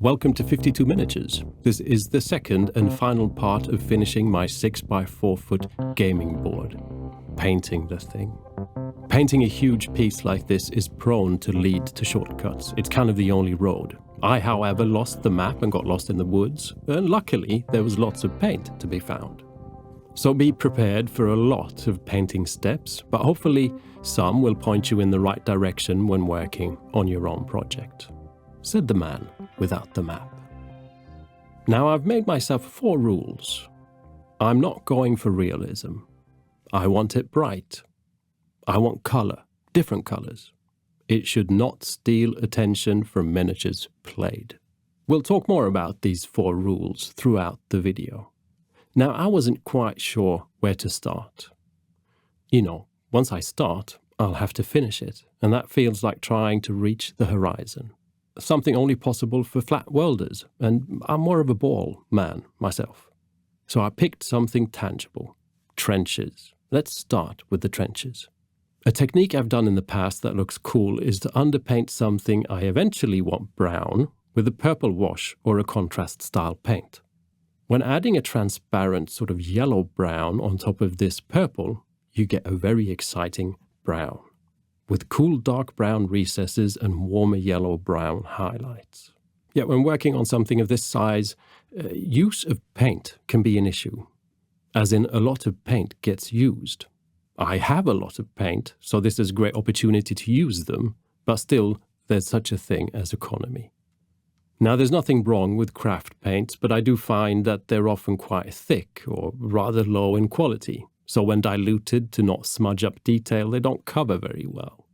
Welcome to 52 Miniatures. This is the second and final part of finishing my 6x4-foot gaming board. Painting the thing. Painting a huge piece like this is prone to lead to shortcuts. It's kind of the only road. I, however, lost the map and got lost in the woods, and luckily there was lots of paint to be found. So be prepared for a lot of painting steps, but hopefully some will point you in the right direction when working on your own project. Said the man without the map. Now I've made myself 4 rules. I'm not going for realism. I want it bright. I want color, different colors. It should not steal attention from miniatures played. We'll talk more about these 4 rules throughout the video. Now I wasn't quite sure where to start. You know, once I start, I'll have to finish it, and that feels like trying to reach the horizon. Something only possible for flat worlders, and I'm more of a ball man myself. So I picked something tangible. Trenches. Let's start with the trenches. A technique I've done in the past that looks cool is to underpaint something I eventually want brown with a purple wash or a contrast style paint. When adding a transparent sort of yellow-brown on top of this purple, you get a very exciting brown, with cool dark brown recesses and warmer yellow-brown highlights. Yet when working on something of this size, use of paint can be an issue, as in a lot of paint gets used. I have a lot of paint, so this is a great opportunity to use them, but still there's such a thing as economy. Now there's nothing wrong with craft paints, but I do find that they're often quite thick or rather low in quality. So when diluted to not smudge up detail, they don't cover very well.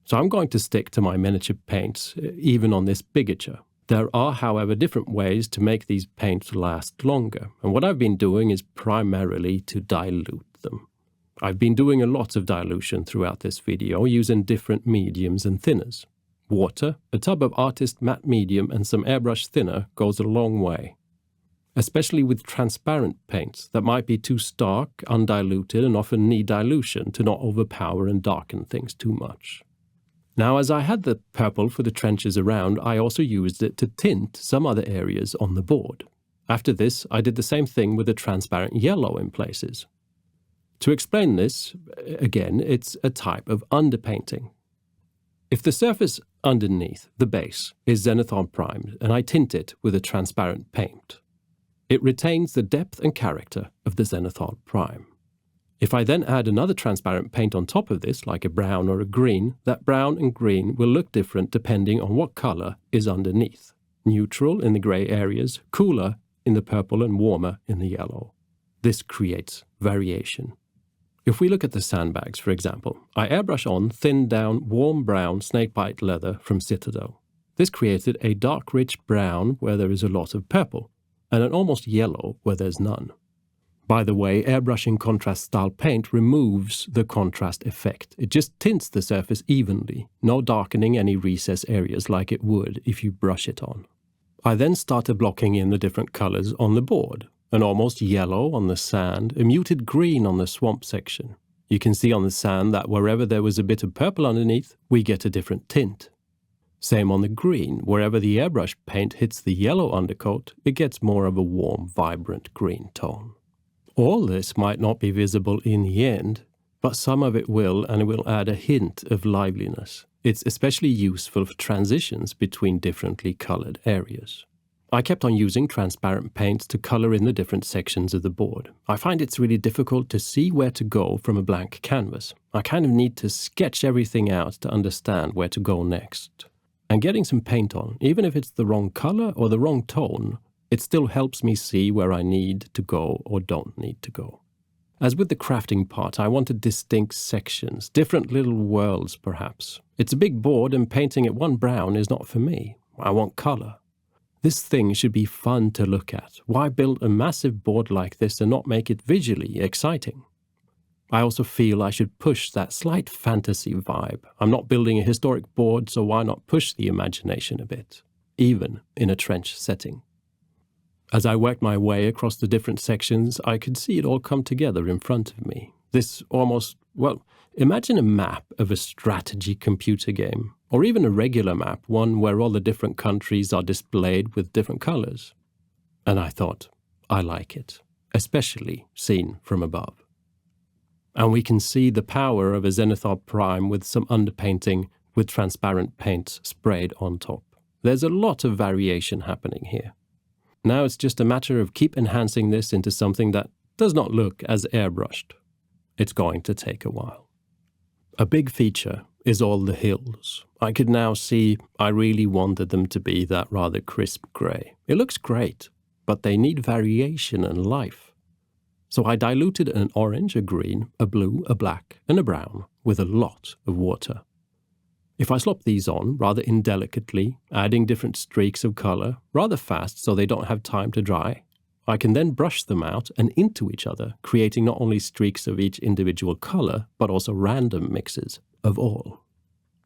So I'm going to stick to my miniature paints, even on this bigature. There are, however, different ways to make these paints last longer, and what I've been doing is primarily to dilute them. I've been doing a lot of dilution throughout this video, using different mediums and thinners. Water, a tub of Artist matte medium, and some airbrush thinner goes a long way. Especially with transparent paints that might be too stark, undiluted, and often need dilution to not overpower and darken things too much. Now, as I had the purple for the trenches around, I also used it to tint some other areas on the board. After this, I did the same thing with a transparent yellow in places. To explain this, again, it's a type of underpainting. If the surface underneath, the base, is zenithal primed, and I tint it with a transparent paint, it retains the depth and character of the zenithal prime. If I then add another transparent paint on top of this, like a brown or a green, that brown and green will look different depending on what color is underneath. Neutral in the gray areas, cooler in the purple, and warmer in the yellow. This creates variation. If we look at the sandbags, for example, I airbrush on thinned down warm brown snakebite leather from Citadel. This created a dark rich brown where there is a lot of purple, and an almost yellow where there's none. By the way, airbrushing contrast style paint removes the contrast effect. It just tints the surface evenly, no darkening any recess areas like it would if you brush it on. I then started blocking in the different colors on the board. An almost yellow on the sand, a muted green on the swamp section. You can see on the sand that wherever there was a bit of purple underneath, we get a different tint. Same on the green, wherever the airbrush paint hits the yellow undercoat, it gets more of a warm, vibrant green tone. All this might not be visible in the end, but some of it will, and it will add a hint of liveliness. It's especially useful for transitions between differently colored areas. I kept on using transparent paints to color in the different sections of the board. I find it's really difficult to see where to go from a blank canvas. I kind of need to sketch everything out to understand where to go next. And getting some paint on, even if it's the wrong color or the wrong tone, it still helps me see where I need to go or don't need to go. As with the crafting part, I wanted distinct sections, different little worlds perhaps. It's a big board and painting it one brown is not for me. I want color. This thing should be fun to look at. Why build a massive board like this and not make it visually exciting? I also feel I should push that slight fantasy vibe. I'm not building a historic board, so why not push the imagination a bit, even in a trench setting? As I worked my way across the different sections, I could see it all come together in front of me. This almost, well, imagine a map of a strategy computer game, or even a regular map, one where all the different countries are displayed with different colors. And I thought, I like it, especially seen from above. And we can see the power of a Zenithal Prime with some underpainting with transparent paint sprayed on top. There's a lot of variation happening here. Now it's just a matter of keep enhancing this into something that does not look as airbrushed. It's going to take a while. A big feature is all the hills. I could now see I really wanted them to be that rather crisp grey. It looks great, but they need variation and life. So I diluted an orange, a green, a blue, a black, and a brown with a lot of water. If I slop these on rather indelicately, adding different streaks of colour rather fast so they don't have time to dry, I can then brush them out and into each other, creating not only streaks of each individual colour, but also random mixes of all.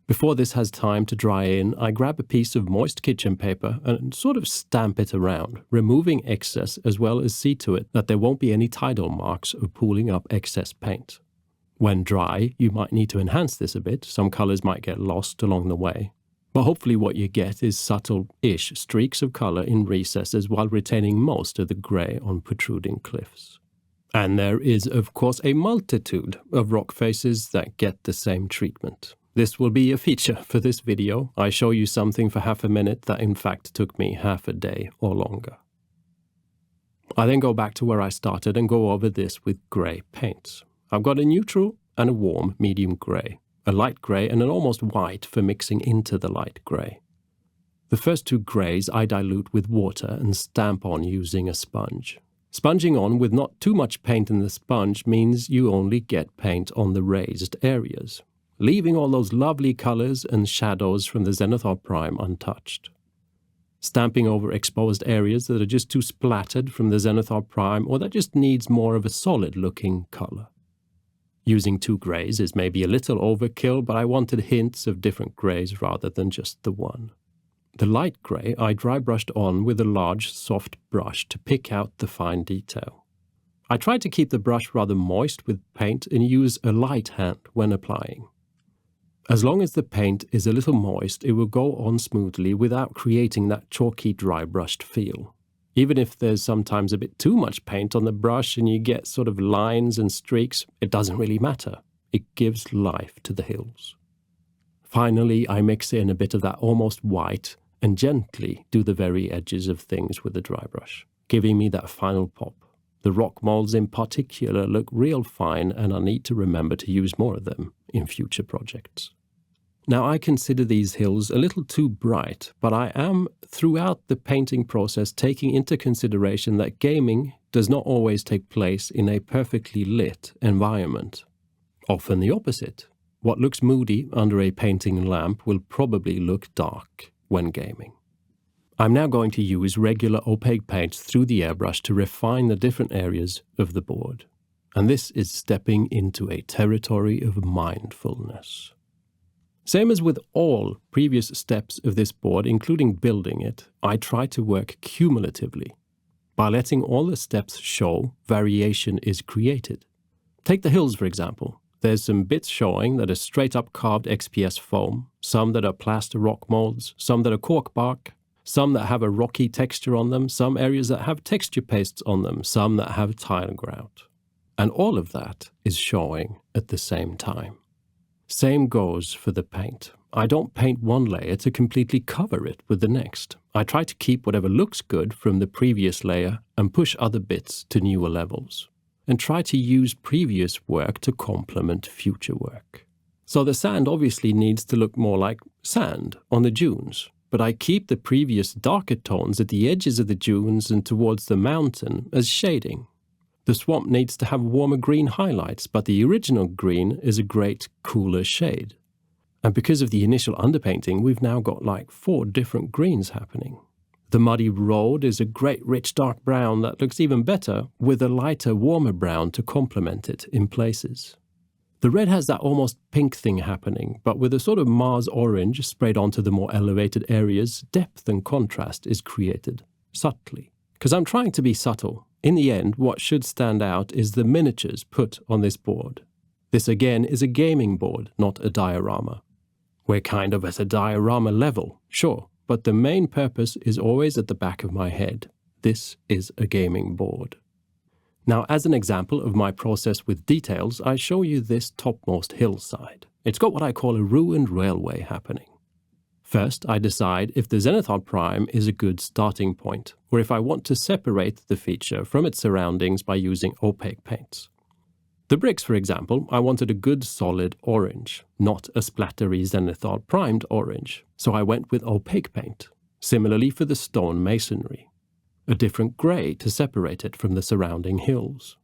Before this has time to dry in, I grab a piece of moist kitchen paper and sort of stamp it around, removing excess as well as see to it that there won't be any tidal marks of pooling up excess paint. When dry, you might need to enhance this a bit. Some colours might get lost along the way. But hopefully what you get is subtle-ish streaks of colour in recesses while retaining most of the grey on protruding cliffs. And there is, of course, a multitude of rock faces that get the same treatment. This will be a feature for this video. I show you something for half a minute that in fact took me half a day or longer. I then go back to where I started and go over this with grey paints. I've got a neutral and a warm medium grey, a light grey and an almost white for mixing into the light grey. The first two greys I dilute with water and stamp on using a sponge. Sponging on with not too much paint in the sponge means you only get paint on the raised areas, leaving all those lovely colours and shadows from the Zenithal Prime untouched. Stamping over exposed areas that are just too splattered from the Zenithal Prime or that just needs more of a solid-looking colour. Using two greys is maybe a little overkill, but I wanted hints of different greys rather than just the one. The light grey I dry brushed on with a large, soft brush to pick out the fine detail. I tried to keep the brush rather moist with paint and use a light hand when applying. As long as the paint is a little moist, it will go on smoothly without creating that chalky dry brushed feel. Even if there's sometimes a bit too much paint on the brush and you get sort of lines and streaks, it doesn't really matter. It gives life to the hills. Finally, I mix in a bit of that almost white and gently do the very edges of things with the dry brush, giving me that final pop. The rock molds in particular look real fine and I need to remember to use more of them in future projects. Now I consider these hills a little too bright, but I am, throughout the painting process, taking into consideration that gaming does not always take place in a perfectly lit environment. Often the opposite. What looks moody under a painting lamp will probably look dark when gaming. I'm now going to use regular opaque paints through the airbrush to refine the different areas of the board. And this is stepping into a territory of mindfulness. Same as with all previous steps of this board, including building it, I try to work cumulatively. By letting all the steps show, variation is created. Take the hills, for example. There's some bits showing that are straight-up carved XPS foam, some that are plaster rock molds, some that are cork bark, some that have a rocky texture on them, some areas that have texture pastes on them, some that have tile grout. And all of that is showing at the same time. Same goes for the paint. I don't paint one layer to completely cover it with the next. I try to keep whatever looks good from the previous layer and push other bits to newer levels, and try to use previous work to complement future work. So the sand obviously needs to look more like sand on the dunes, but I keep the previous darker tones at the edges of the dunes and towards the mountain as shading. The swamp needs to have warmer green highlights, but the original green is a great, cooler shade. And because of the initial underpainting, we've now got like 4 different greens happening. The muddy road is a great, rich, dark brown that looks even better with a lighter, warmer brown to complement it in places. The red has that almost pink thing happening, but with a sort of Mars orange sprayed onto the more elevated areas, depth and contrast is created, subtly. because I'm trying to be subtle. In the end, what should stand out is the miniatures put on this board. This again is a gaming board, not a diorama. We're kind of at a diorama level, sure, but the main purpose is always at the back of my head. This is a gaming board. Now, as an example of my process with details, I show you this topmost hillside. It's got what I call a ruined railway happening. First, I decide if the zenithal prime is a good starting point, or if I want to separate the feature from its surroundings by using opaque paints. The bricks, for example, I wanted a good solid orange, not a splattery zenithal primed orange, so I went with opaque paint. Similarly for the stone masonry. A different grey to separate it from the surrounding hills.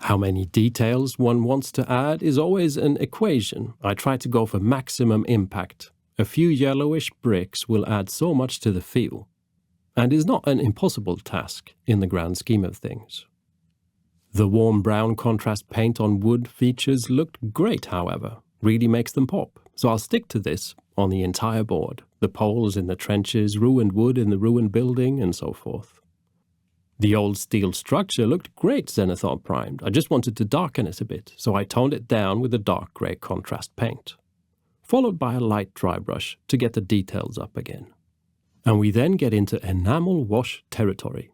How many details one wants to add is always an equation. I try to go for maximum impact. A few yellowish bricks will add so much to the feel, and is not an impossible task in the grand scheme of things. The warm brown contrast paint on wood features looked great, however, really makes them pop, so I'll stick to this on the entire board, the poles in the trenches, ruined wood in the ruined building, and so forth. The old steel structure looked great zenithal primed. I just wanted to darken it a bit, so I toned it down with a dark grey contrast paint, followed by a light dry brush to get the details up again. And we then get into enamel wash territory.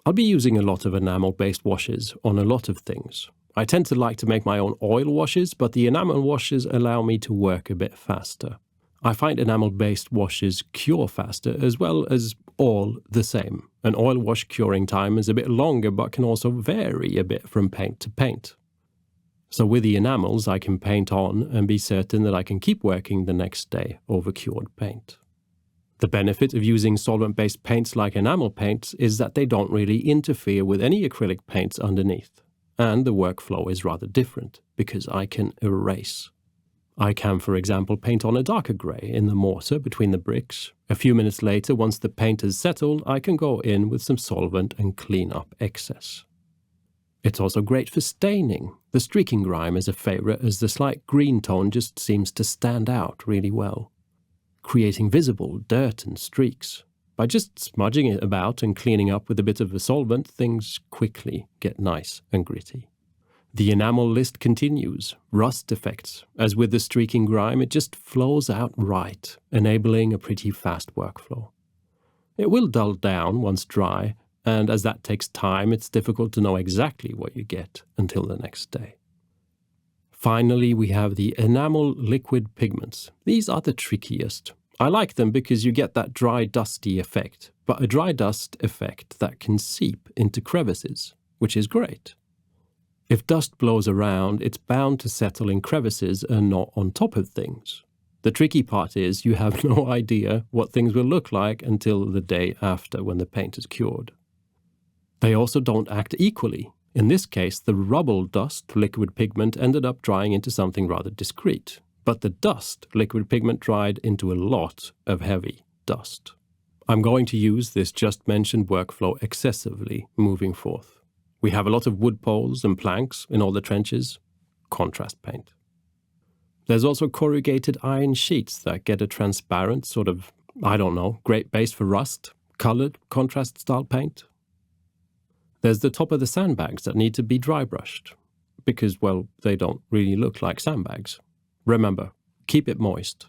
I'll be using a lot of enamel-based washes on a lot of things. I tend to like to make my own oil washes, but the enamel washes allow me to work a bit faster. I find enamel-based washes cure faster as well as all the same. An oil wash curing time is a bit longer but can also vary a bit from paint to paint. So with the enamels, I can paint on and be certain that I can keep working the next day over cured paint. The benefit of using solvent-based paints like enamel paints is that they don't really interfere with any acrylic paints underneath. And the workflow is rather different, because I can erase. I can, for example, paint on a darker grey in the mortar between the bricks. A few minutes later, once the paint has settled, I can go in with some solvent and clean up excess. It's also great for staining. The streaking grime is a favourite as the slight green tone just seems to stand out really well, creating visible dirt and streaks. By just smudging it about and cleaning up with a bit of a solvent, things quickly get nice and gritty. The enamel list continues. Rust effects. As with the streaking grime, it just flows out right, enabling a pretty fast workflow. It will dull down once dry, and as that takes time, it's difficult to know exactly what you get until the next day. Finally, we have the enamel liquid pigments. These are the trickiest. I like them because you get that dry, dusty effect, but a dry dust effect that can seep into crevices, which is great. If dust blows around, it's bound to settle in crevices and not on top of things. The tricky part is you have no idea what things will look like until the day after when the paint is cured. They also don't act equally. In this case, the rubble dust liquid pigment ended up drying into something rather discreet, but the dust liquid pigment dried into a lot of heavy dust. I'm going to use this just mentioned workflow excessively moving forth. We have a lot of wood poles and planks in all the trenches. Contrast paint. There's also corrugated iron sheets that get a transparent sort of, great base for rust, colored contrast style paint. There's the top of the sandbags that need to be dry brushed, because, well, they don't really look like sandbags. Remember, keep it moist.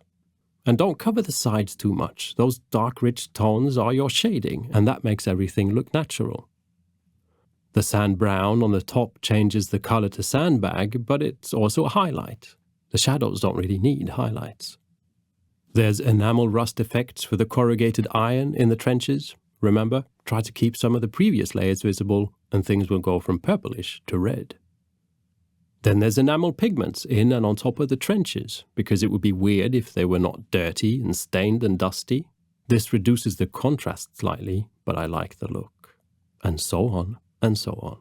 And don't cover the sides too much. Those dark, rich tones are your shading, and that makes everything look natural. The sand brown on the top changes the color to sandbag, but it's also a highlight. The shadows don't really need highlights. There's enamel rust effects for the corrugated iron in the trenches. Remember, try to keep some of the previous layers visible, and things will go from purplish to red. Then there's enamel pigments in and on top of the trenches, because it would be weird if they were not dirty and stained and dusty. This reduces the contrast slightly, but I like the look. And so on, and so on.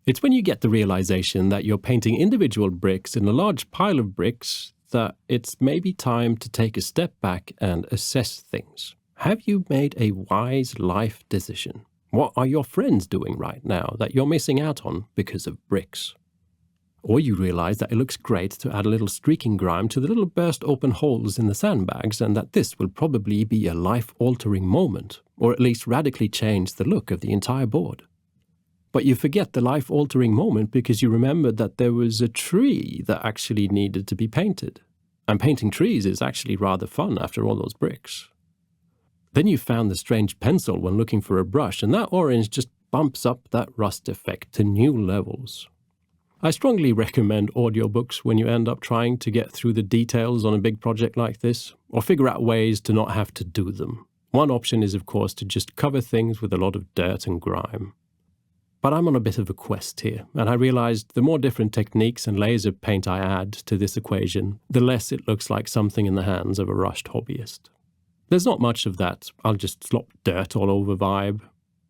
It's when you get the realization that you're painting individual bricks in a large pile of bricks that it's maybe time to take a step back and assess things. Have you made a wise life decision? What are your friends doing right now that you're missing out on because of bricks? Or you realize that it looks great to add a little streaking grime to the little burst open holes in the sandbags, and that this will probably be a life-altering moment, or at least radically change the look of the entire board. But you forget the life-altering moment because you remembered that there was a tree that actually needed to be painted. And painting trees is actually rather fun after all those bricks. Then you found the strange pencil when looking for a brush, and that orange just bumps up that rust effect to new levels. I strongly recommend audiobooks when you end up trying to get through the details on a big project like this, or figure out ways to not have to do them. One option is, of course, to just cover things with a lot of dirt and grime. But I'm on a bit of a quest here, and I realized the more different techniques and layers of paint I add to this equation, the less it looks like something in the hands of a rushed hobbyist. There's not much of that I'll just slop dirt all over vibe,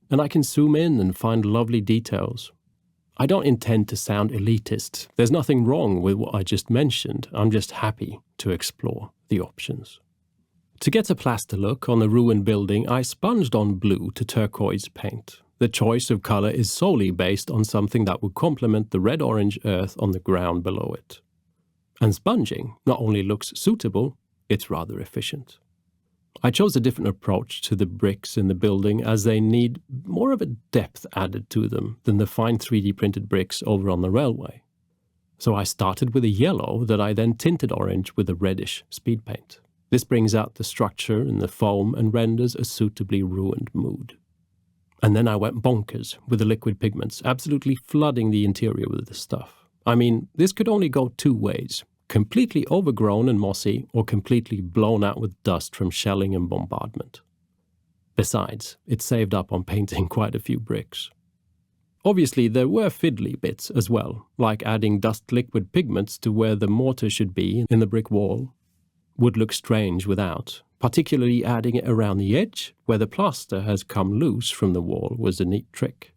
and I can zoom in and find lovely details. I don't intend to sound elitist. There's nothing wrong with what I just mentioned. I'm just happy to explore the options. To get a plaster look on the ruined building, I sponged on blue to turquoise paint. The choice of color is solely based on something that would complement the red-orange earth on the ground below it. And sponging not only looks suitable, it's rather efficient. I chose a different approach to the bricks in the building as they need more of a depth added to them than the fine 3D printed bricks over on the railway. So I started with a yellow that I then tinted orange with a reddish speed paint. This brings out the structure in the foam and renders a suitably ruined mood. And then I went bonkers with the liquid pigments, absolutely flooding the interior with the stuff. I mean, this could only go two ways. Completely overgrown and mossy, or completely blown out with dust from shelling and bombardment. Besides, it saved up on painting quite a few bricks. Obviously, there were fiddly bits as well, like adding dust liquid pigments to where the mortar should be in the brick wall. Would look strange without, particularly adding it around the edge, where the plaster has come loose from the wall was a neat trick.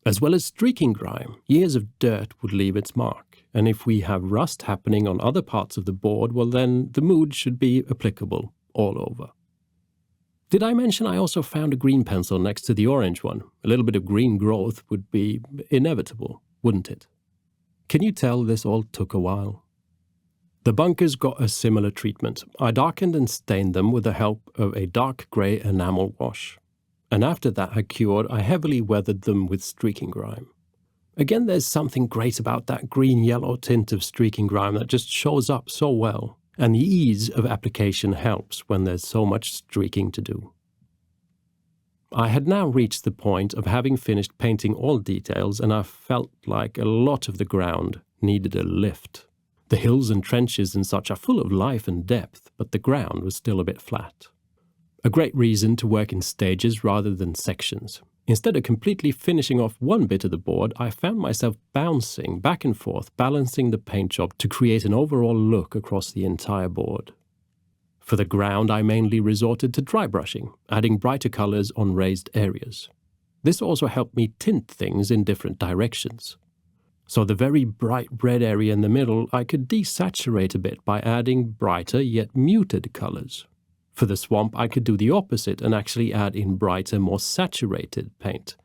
As well as streaking grime, years of dirt would leave its mark. And if we have rust happening on other parts of the board, well then the mood should be applicable all over. Did I mention I also found a green pencil next to the orange one? A little bit of green growth would be inevitable, wouldn't it? Can you tell this all took a while? The bunkers got a similar treatment. I darkened and stained them with the help of a dark grey enamel wash. And after that had cured, I heavily weathered them with streaking grime. Again, there's something great about that green-yellow tint of streaking grime that just shows up so well, and the ease of application helps when there's so much streaking to do. I had now reached the point of having finished painting all details, and I felt like a lot of the ground needed a lift. The hills and trenches and such are full of life and depth, but the ground was still a bit flat. A great reason to work in stages rather than sections. Instead of completely finishing off one bit of the board, I found myself bouncing back and forth, balancing the paint job to create an overall look across the entire board. For the ground, I mainly resorted to dry brushing, adding brighter colors on raised areas. This also helped me tint things in different directions. So the very bright red area in the middle, I could desaturate a bit by adding brighter yet muted colors. For the swamp, I could do the opposite and actually add in brighter, more saturated paint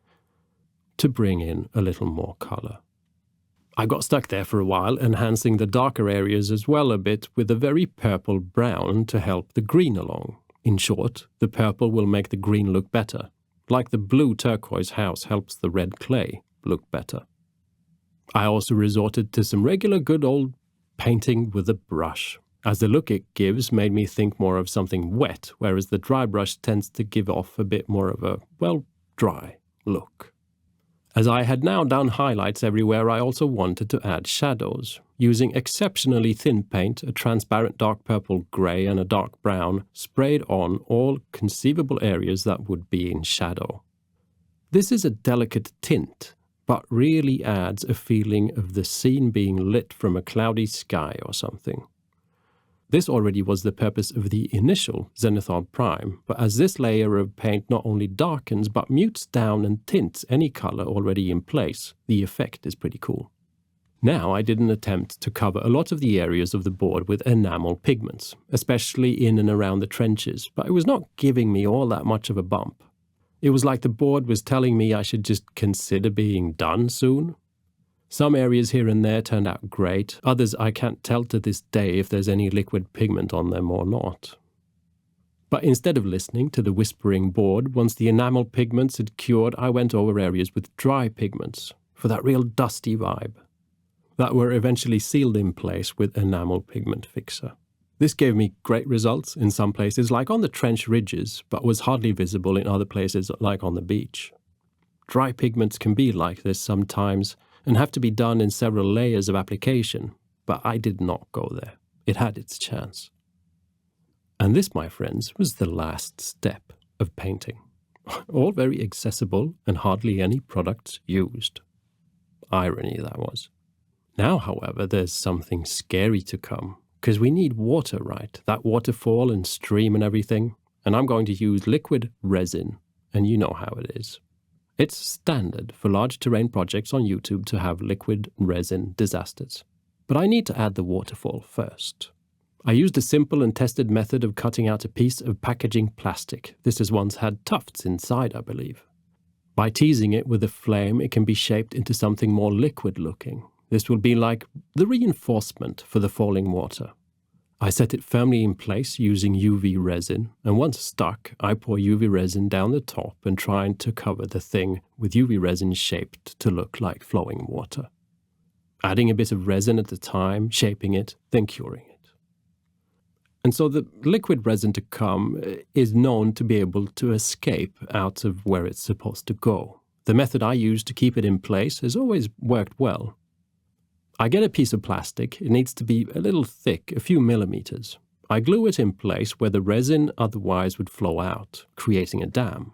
to bring in a little more color. I got stuck there for a while, enhancing the darker areas as well a bit with a very purple brown to help the green along. In short, the purple will make the green look better, like the blue turquoise house helps the red clay look better. I also resorted to some regular good old painting with a brush, as the look it gives made me think more of something wet, whereas the dry brush tends to give off a bit more of a, well, dry look. As I had now done highlights everywhere, I also wanted to add shadows. Using exceptionally thin paint, a transparent dark purple grey and a dark brown, sprayed on all conceivable areas that would be in shadow. This is a delicate tint, but really adds a feeling of the scene being lit from a cloudy sky or something. This already was the purpose of the initial Zenithal Prime, but as this layer of paint not only darkens but mutes down and tints any color already in place, the effect is pretty cool. Now I did an attempt to cover a lot of the areas of the board with enamel pigments, especially in and around the trenches, but it was not giving me all that much of a bump. It was like the board was telling me I should just consider being done soon. Some areas here and there turned out great, others I can't tell to this day if there's any liquid pigment on them or not. But instead of listening to the whispering board, once the enamel pigments had cured, I went over areas with dry pigments, for that real dusty vibe, that were eventually sealed in place with enamel pigment fixer. This gave me great results in some places, like on the trench ridges, but was hardly visible in other places, like on the beach. Dry pigments can be like this sometimes, and have to be done in several layers of application, but I did not go there. It had its chance. And this, my friends, was the last step of painting. All very accessible and hardly any products used. Irony, that was. Now, however, there's something scary to come, because we need water, right? That waterfall and stream and everything. And I'm going to use liquid resin, and you know how it is. It's standard for large terrain projects on YouTube to have liquid resin disasters. But I need to add the waterfall first. I used a simple and tested method of cutting out a piece of packaging plastic. This has once had tufts inside, I believe. By teasing it with a flame, it can be shaped into something more liquid-looking. This will be like the reinforcement for the falling water. I set it firmly in place using UV resin, and once stuck, I pour UV resin down the top and try to cover the thing with UV resin shaped to look like flowing water. Adding a bit of resin at a time, shaping it, then curing it. And so the liquid resin to come is known to be able to escape out of where it's supposed to go. The method I use to keep it in place has always worked well. I get a piece of plastic. It needs to be a little thick, a few millimeters. I glue it in place where the resin otherwise would flow out, creating a dam.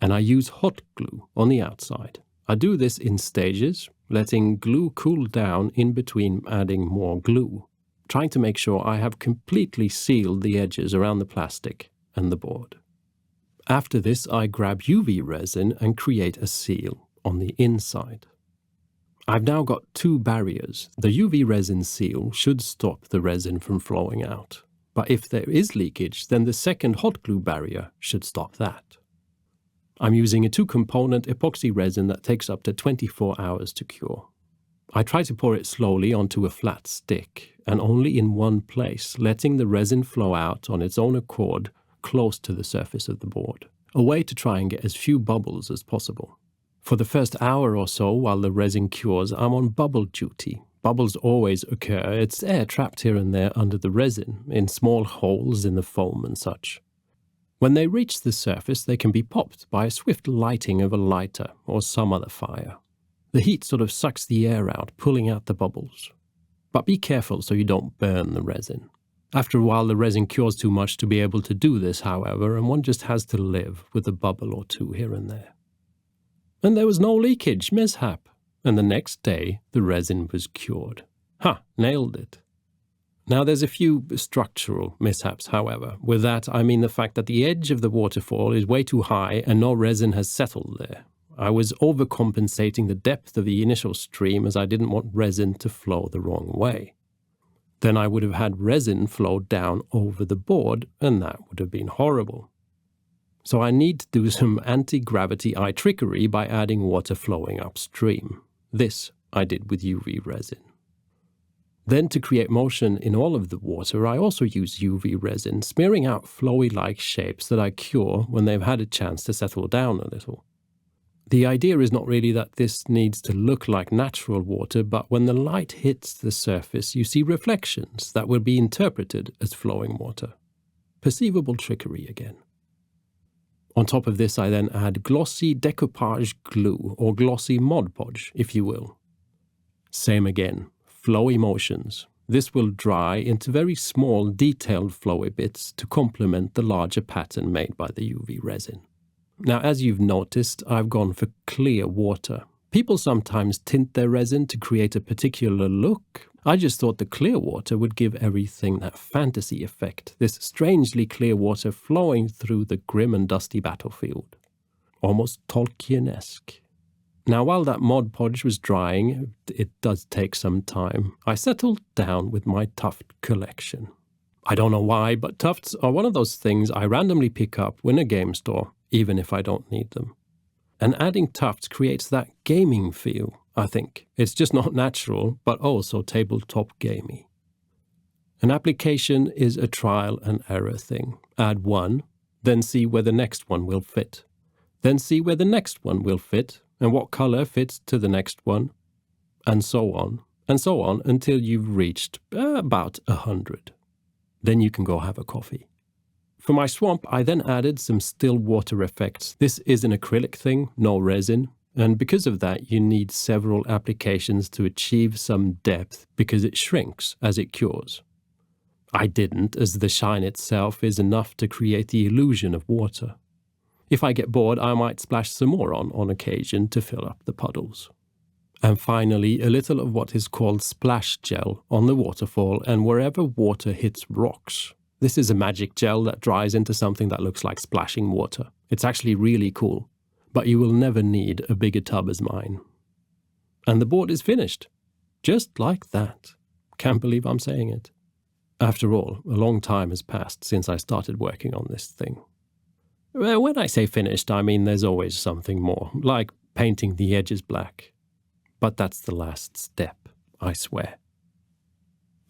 And I use hot glue on the outside. I do this in stages, letting glue cool down in between adding more glue, trying to make sure I have completely sealed the edges around the plastic and the board. After this, I grab UV resin and create a seal on the inside. I've now got two barriers. The UV resin seal should stop the resin from flowing out. But if there is leakage, then the second hot glue barrier should stop that. I'm using a 2-component epoxy resin that takes up to 24 hours to cure. I try to pour it slowly onto a flat stick, and only in one place, letting the resin flow out on its own accord close to the surface of the board, a way to try and get as few bubbles as possible. For the first hour or so while the resin cures, I'm on bubble duty. Bubbles always occur. It's air trapped here and there under the resin, in small holes in the foam and such. When they reach the surface, they can be popped by a swift lighting of a lighter or some other fire. The heat sort of sucks the air out, pulling out the bubbles. But be careful so you don't burn the resin. After a while, the resin cures too much to be able to do this, however, and one just has to live with a bubble or two here and there. And there was no leakage, mishap. And the next day, the resin was cured. Ha! Nailed it. Now, there's a few structural mishaps, however. With that, I mean the fact that the edge of the waterfall is way too high and no resin has settled there. I was overcompensating the depth of the initial stream as I didn't want resin to flow the wrong way. Then I would have had resin flow down over the board, and that would have been horrible. So I need to do some anti-gravity eye trickery by adding water flowing upstream. This I did with UV resin. Then to create motion in all of the water, I also use UV resin, smearing out flowy-like shapes that I cure when they've had a chance to settle down a little. The idea is not really that this needs to look like natural water, but when the light hits the surface, you see reflections that will be interpreted as flowing water. Perceivable trickery again. On top of this, I then add glossy decoupage glue, or glossy Mod Podge, if you will. Same again, flowy motions. This will dry into very small, detailed flowy bits to complement the larger pattern made by the UV resin. Now, as you've noticed, I've gone for clear water. People sometimes tint their resin to create a particular look. I just thought the clear water would give everything that fantasy effect, this strangely clear water flowing through the grim and dusty battlefield. Almost Tolkien-esque. Now, while that Mod Podge was drying, it does take some time, I settled down with my tuft collection. I don't know why, but tufts are one of those things I randomly pick up in a game store, even if I don't need them. And adding tufts creates that gaming feel, I think. It's just not natural, but also tabletop gamey. An application is a trial and error thing. Add one, then see where the next one will fit. Then see where the next one will fit, and what color fits to the next one, and so on until you've reached about 100. Then you can go have a coffee. For my swamp, I then added some still water effects. This is an acrylic thing, no resin, and because of that you need several applications to achieve some depth because it shrinks as it cures. I didn't, as the shine itself is enough to create the illusion of water. If I get bored, I might splash some more on occasion to fill up the puddles. And finally, a little of what is called splash gel on the waterfall and wherever water hits rocks. This is a magic gel that dries into something that looks like splashing water. It's actually really cool, but you will never need a bigger tub as mine. And the board is finished. Just like that. Can't believe I'm saying it. After all, a long time has passed since I started working on this thing. Well, when I say finished, I mean there's always something more, like painting the edges black. But that's the last step, I swear.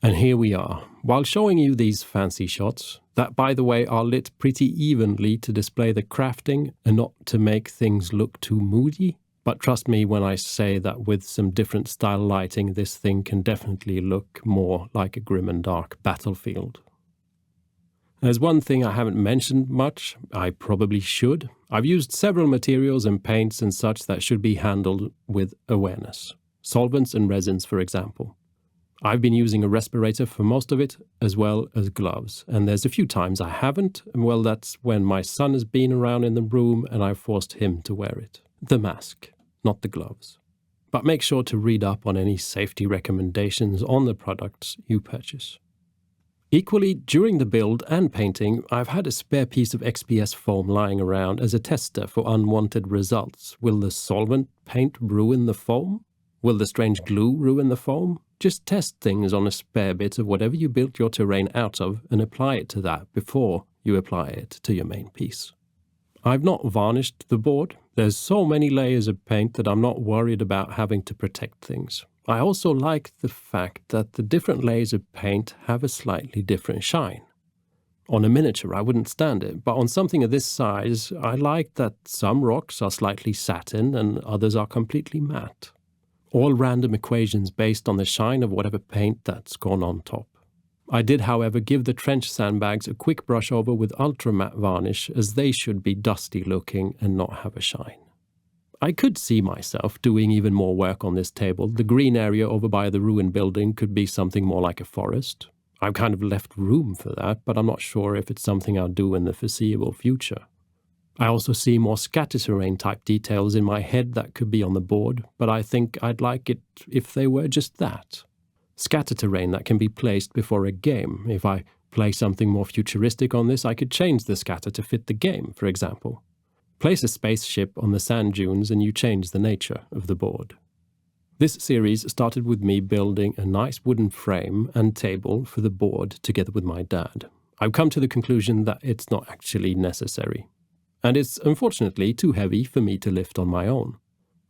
And here we are, while showing you these fancy shots, that by the way are lit pretty evenly to display the crafting and not to make things look too moody. But trust me when I say that with some different style lighting, this thing can definitely look more like a grim and dark battlefield. There's one thing I haven't mentioned much. I probably should. I've used several materials and paints and such that should be handled with awareness. Solvents and resins, for example. I've been using a respirator for most of it, as well as gloves. And there's a few times I haven't, and well, that's when my son has been around in the room and I've forced him to wear it. The mask, not the gloves. But make sure to read up on any safety recommendations on the products you purchase. Equally, during the build and painting, I've had a spare piece of XPS foam lying around as a tester for unwanted results. Will the solvent paint ruin the foam? Will the strange glue ruin the foam? Just test things on a spare bit of whatever you built your terrain out of and apply it to that before you apply it to your main piece. I've not varnished the board. There's so many layers of paint that I'm not worried about having to protect things. I also like the fact that the different layers of paint have a slightly different shine. On a miniature, I wouldn't stand it, but on something of this size, I like that some rocks are slightly satin and others are completely matte. All random equations based on the shine of whatever paint that's gone on top. I did, however, give the trench sandbags a quick brush over with ultra matte varnish, as they should be dusty looking and not have a shine. I could see myself doing even more work on this table. The green area over by the ruined building could be something more like a forest. I've kind of left room for that, but I'm not sure if it's something I'll do in the foreseeable future. I also see more scatter terrain type details in my head that could be on the board, but I think I'd like it if they were just that. Scatter terrain that can be placed before a game. If I play something more futuristic on this, I could change the scatter to fit the game, for example. Place a spaceship on the sand dunes and you change the nature of the board. This series started with me building a nice wooden frame and table for the board together with my dad. I've come to the conclusion that it's not actually necessary. And it's unfortunately too heavy for me to lift on my own.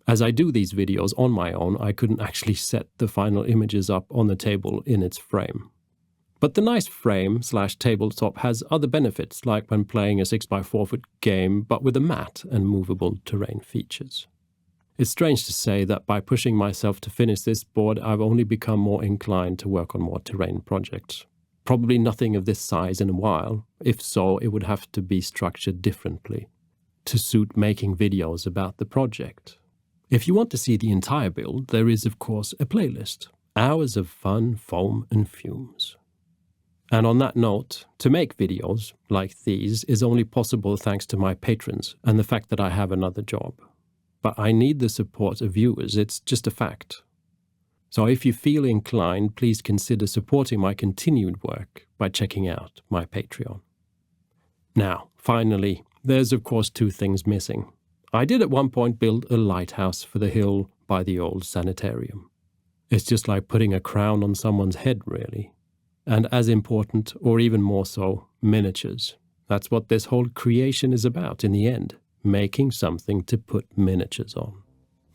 As I do these videos on my own, I couldn't actually set the final images up on the table in its frame. But the nice frame/tabletop has other benefits, like when playing a 6x4 foot game, but with a mat and movable terrain features. It's strange to say that by pushing myself to finish this board, I've only become more inclined to work on more terrain projects. Probably nothing of this size in a while. If so, it would have to be structured differently to suit making videos about the project. If you want to see the entire build, there is of course a playlist. Hours of fun, foam and fumes. And on that note, to make videos like these is only possible thanks to my patrons and the fact that I have another job. But I need the support of viewers, it's just a fact. So if you feel inclined, please consider supporting my continued work by checking out my Patreon. Now, finally, there's of course two things missing. I did at one point build a lighthouse for the hill by the old sanitarium. It's just like putting a crown on someone's head, really. And as important, or even more so, miniatures. That's what this whole creation is about in the end, making something to put miniatures on.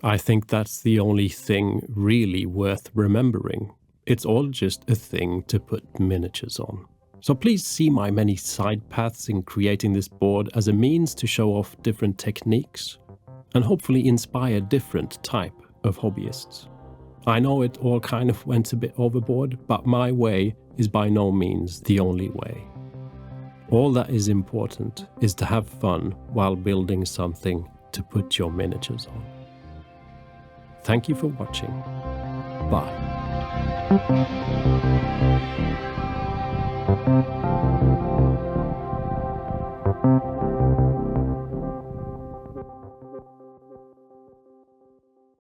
I think that's the only thing really worth remembering. It's all just a thing to put miniatures on. So please see my many side paths in creating this board as a means to show off different techniques and hopefully inspire different type of hobbyists. I know it all kind of went a bit overboard, but my way is by no means the only way. All that is important is to have fun while building something to put your miniatures on. Thank you for watching. Bye.